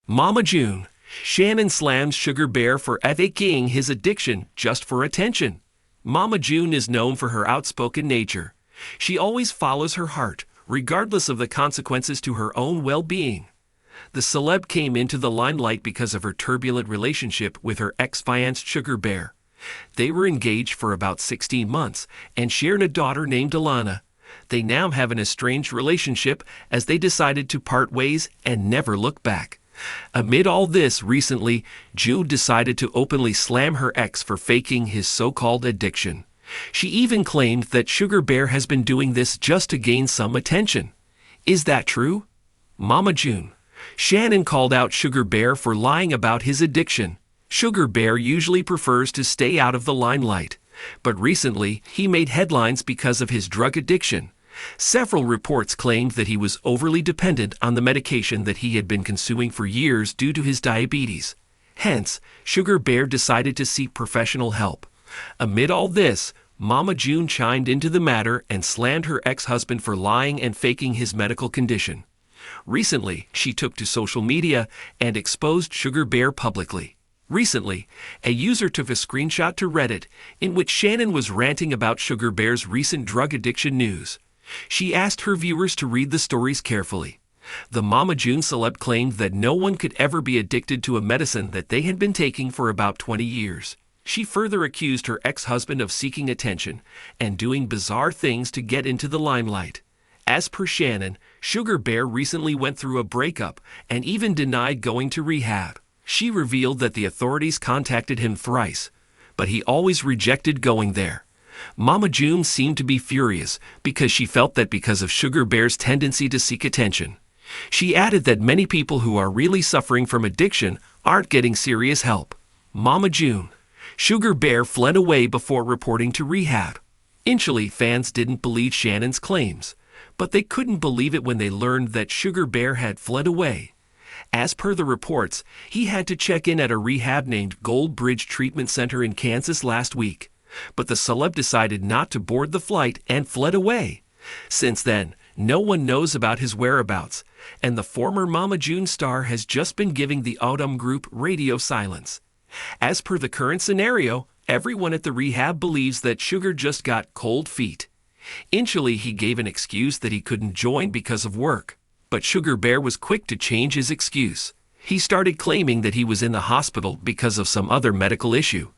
Mama June. Shannon slams Sugar Bear for faking his addiction just for attention. Mama June is known for her outspoken nature. She always follows her heart, regardless of the consequences to her own well-being. The celeb came into the limelight because of her turbulent relationship with her ex-fiancé Sugar Bear. They were engaged for about 16 months and shared a daughter named Alana. They now have an estranged relationship as they decided to part ways and never look back. Amid all this, recently, June decided to openly slam her ex for faking his so-called addiction. She even claimed that Sugar Bear has been doing this just to gain some attention. Is that true? Mama June. Shannon called out Sugar Bear for lying about his addiction. Sugar Bear usually prefers to stay out of the limelight, but recently he made headlines because of his drug addiction. Several reports claimed that he was overly dependent on the medication that he had been consuming for years due to his diabetes. Hence, Sugar Bear decided to seek professional help. Amid all this, Mama June chimed into the matter and slammed her ex-husband for lying and faking his medical condition. Recently, she took to social media and exposed Sugar Bear publicly. Recently, a user took a screenshot to Reddit in which Shannon was ranting about Sugar Bear's recent drug addiction news. She asked her viewers to read the stories carefully. The Mama June celeb claimed that no one could ever be addicted to a medicine that they had been taking for about 20 years. She further accused her ex-husband of seeking attention and doing bizarre things to get into the limelight. As per Shannon, Sugar Bear recently went through a breakup and even denied going to rehab. She revealed that the authorities contacted him thrice, but he always rejected going there. Mama June seemed to be furious because she felt that because of Sugar Bear's tendency to seek attention. She added that many people who are really suffering from addiction aren't getting serious help. Mama June. Sugar Bear fled away before reporting to rehab. Initially, fans didn't believe Shannon's claims, but they couldn't believe it when they learned that Sugar Bear had fled away. As per the reports, he had to check in at a rehab named Gold Bridge Treatment Center in Kansas last week. But the celeb decided not to board the flight and fled away. Since then, no one knows about his whereabouts, and the former Mama June star has just been giving the Autumn Group radio silence. As per the current scenario, everyone at the rehab believes that Sugar just got cold feet. Initially, he gave an excuse that he couldn't join because of work, but Sugar Bear was quick to change his excuse. He started claiming that he was in the hospital because of some other medical issue.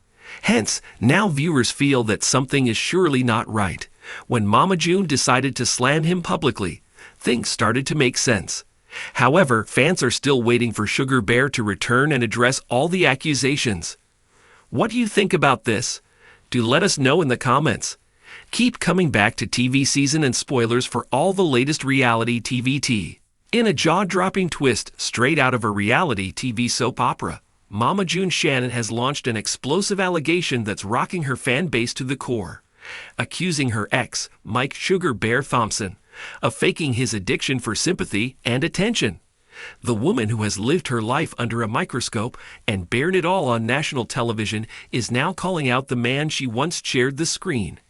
Hence, now viewers feel that something is surely not right. When Mama June decided to slam him publicly, things started to make sense. However, fans are still waiting for Sugar Bear to return and address all the accusations. What do you think about this? Do let us know in the comments. Keep coming back to TV Season and spoilers for all the latest reality TV tea. In a jaw-dropping twist straight out of a reality TV soap opera, Mama June Shannon has launched an explosive allegation that's rocking her fan base to the core, accusing her ex, Mike Sugar Bear Thompson, of faking his addiction for sympathy and attention. The woman who has lived her life under a microscope and bared it all on national television is now calling out the man she once shared the screen,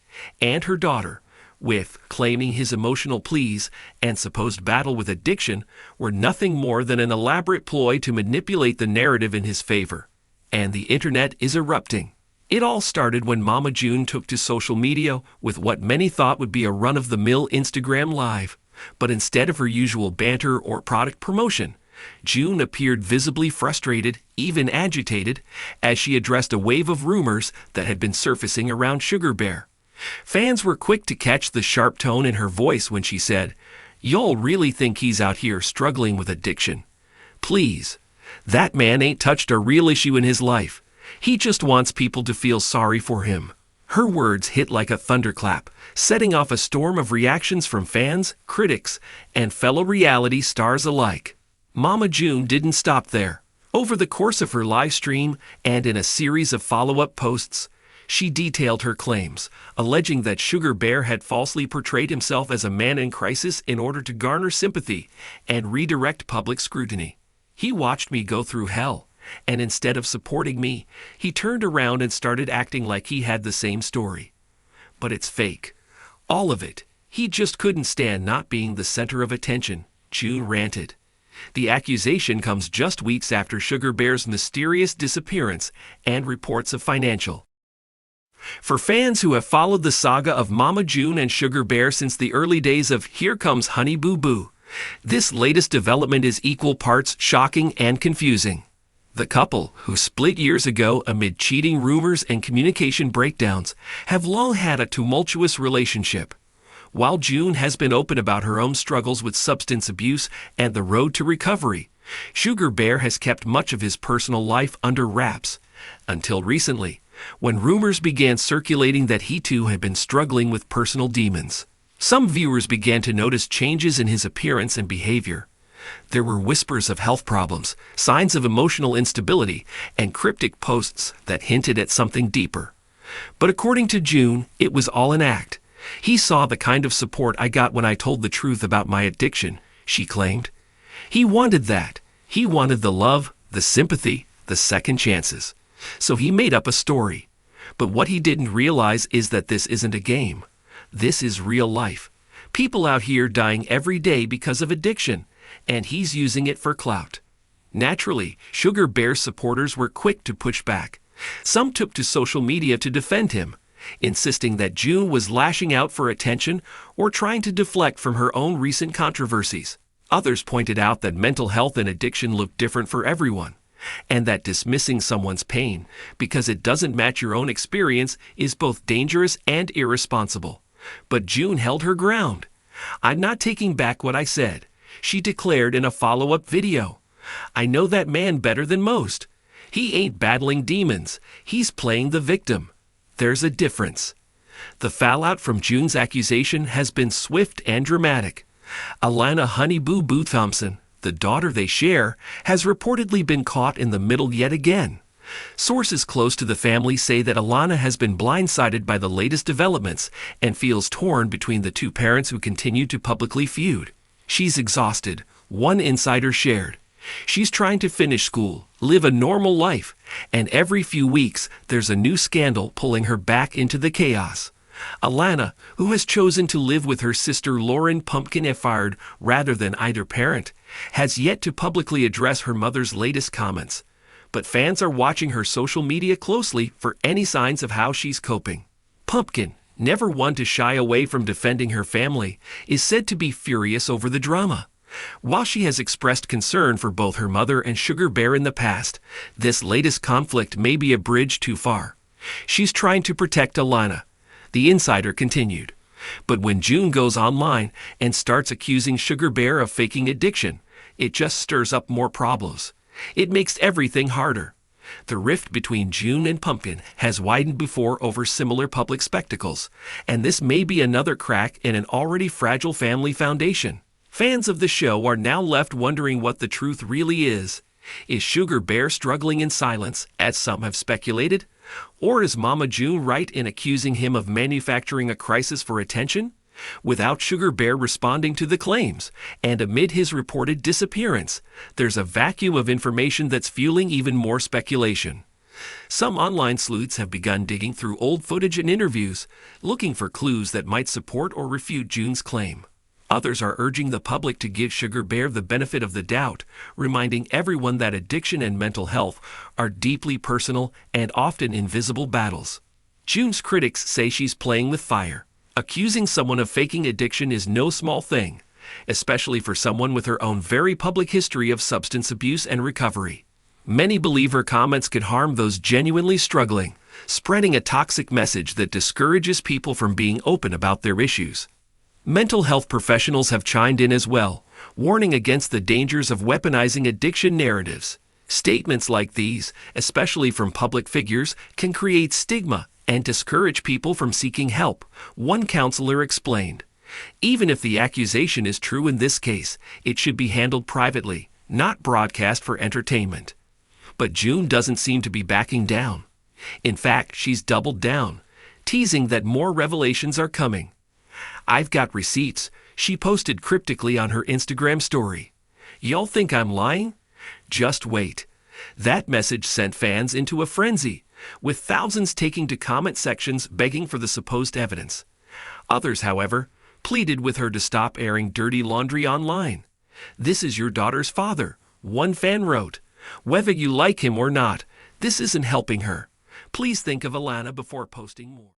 and her daughter, with claiming his emotional pleas and supposed battle with addiction were nothing more than an elaborate ploy to manipulate the narrative in his favor. And the internet is erupting. It all started when Mama June took to social media with what many thought would be a run-of-the-mill Instagram Live. But instead of her usual banter or product promotion, June appeared visibly frustrated, even agitated, as she addressed a wave of rumors that had been surfacing around Sugar Bear. Fans were quick to catch the sharp tone in her voice when she said, "Y'all really think he's out here struggling with addiction? Please, that man ain't touched a real issue in his life. He just wants people to feel sorry for him." Her words hit like a thunderclap, setting off a storm of reactions from fans, critics, and fellow reality stars alike. Mama June didn't stop there. Over the course of her live stream and in a series of follow-up posts, she detailed her claims, alleging that Sugar Bear had falsely portrayed himself as a man in crisis in order to garner sympathy and redirect public scrutiny. "He watched me go through hell, and instead of supporting me, he turned around and started acting like he had the same story. But it's fake. All of it. He just couldn't stand not being the center of attention," June ranted. The accusation comes just weeks after Sugar Bear's mysterious disappearance and reports of financial. For fans who have followed the saga of Mama June and Sugar Bear since the early days of Here Comes Honey Boo Boo, this latest development is equal parts shocking and confusing. The couple, who split years ago amid cheating rumors and communication breakdowns, have long had a tumultuous relationship. While June has been open about her own struggles with substance abuse and the road to recovery, Sugar Bear has kept much of his personal life under wraps, until recently, when rumors began circulating that he too had been struggling with personal demons. Some viewers began to notice changes in his appearance and behavior. There were whispers of health problems, signs of emotional instability, and cryptic posts that hinted at something deeper. But according to June, it was all an act. He saw the kind of support I got when I told the truth about my addiction, she claimed. He wanted that. He wanted the love, the sympathy, the second chances. So he made up a story. But what he didn't realize is that this isn't a game. This is real life. People out here dying every day because of addiction, and he's using it for clout. Naturally, Sugar Bear's supporters were quick to push back. Some took to social media to defend him, insisting that June was lashing out for attention or trying to deflect from her own recent controversies. Others pointed out that mental health and addiction look different for everyone, and that dismissing someone's pain because it doesn't match your own experience is both dangerous and irresponsible. But June held her ground. "I'm not taking back what I said," she declared in a follow-up video. "I know that man better than most. He ain't battling demons. He's playing the victim. There's a difference." The fallout from June's accusation has been swift and dramatic. Alana Honey Boo Boo Thompson, the daughter they share, has reportedly been caught in the middle yet again. Sources close to the family say that Alana has been blindsided by the latest developments and feels torn between the two parents who continue to publicly feud. She's exhausted, one insider shared. She's trying to finish school, live a normal life, and every few weeks there's a new scandal pulling her back into the chaos. Alana, who has chosen to live with her sister Lauren Pumpkin Effard rather than either parent, has yet to publicly address her mother's latest comments. But fans are watching her social media closely for any signs of how she's coping. Pumpkin, never one to shy away from defending her family, is said to be furious over the drama. While she has expressed concern for both her mother and Sugar Bear in the past, this latest conflict may be a bridge too far. She's trying to protect Alana, the insider continued. But when June goes online and starts accusing Sugar Bear of faking addiction, it just stirs up more problems. It makes everything harder. The rift between June and Pumpkin has widened before over similar public spectacles, and this may be another crack in an already fragile family foundation. Fans of the show are now left wondering what the truth really is. Is Sugar Bear struggling in silence, as some have speculated? Or is Mama June right in accusing him of manufacturing a crisis for attention? Without Sugar Bear responding to the claims, and amid his reported disappearance, there's a vacuum of information that's fueling even more speculation. Some online sleuths have begun digging through old footage and interviews, looking for clues that might support or refute June's claim. Others are urging the public to give Sugar Bear the benefit of the doubt, reminding everyone that addiction and mental health are deeply personal and often invisible battles. June's critics say she's playing with fire. Accusing someone of faking addiction is no small thing, especially for someone with her own very public history of substance abuse and recovery. Many believe her comments could harm those genuinely struggling, spreading a toxic message that discourages people from being open about their issues. Mental health professionals have chimed in as well, warning against the dangers of weaponizing addiction narratives. Statements like these, especially from public figures, can create stigma and discourage people from seeking help, one counselor explained. Even if the accusation is true in this case, it should be handled privately, not broadcast for entertainment. But June doesn't seem to be backing down. In fact, she's doubled down, teasing that more revelations are coming. "I've got receipts," she posted cryptically on her Instagram story. "Y'all think I'm lying? Just wait." That message sent fans into a frenzy, with thousands taking to comment sections begging for the supposed evidence. Others, however, pleaded with her to stop airing dirty laundry online. "This is your daughter's father," one fan wrote. "Whether you like him or not, this isn't helping her. Please think of Alana before posting more."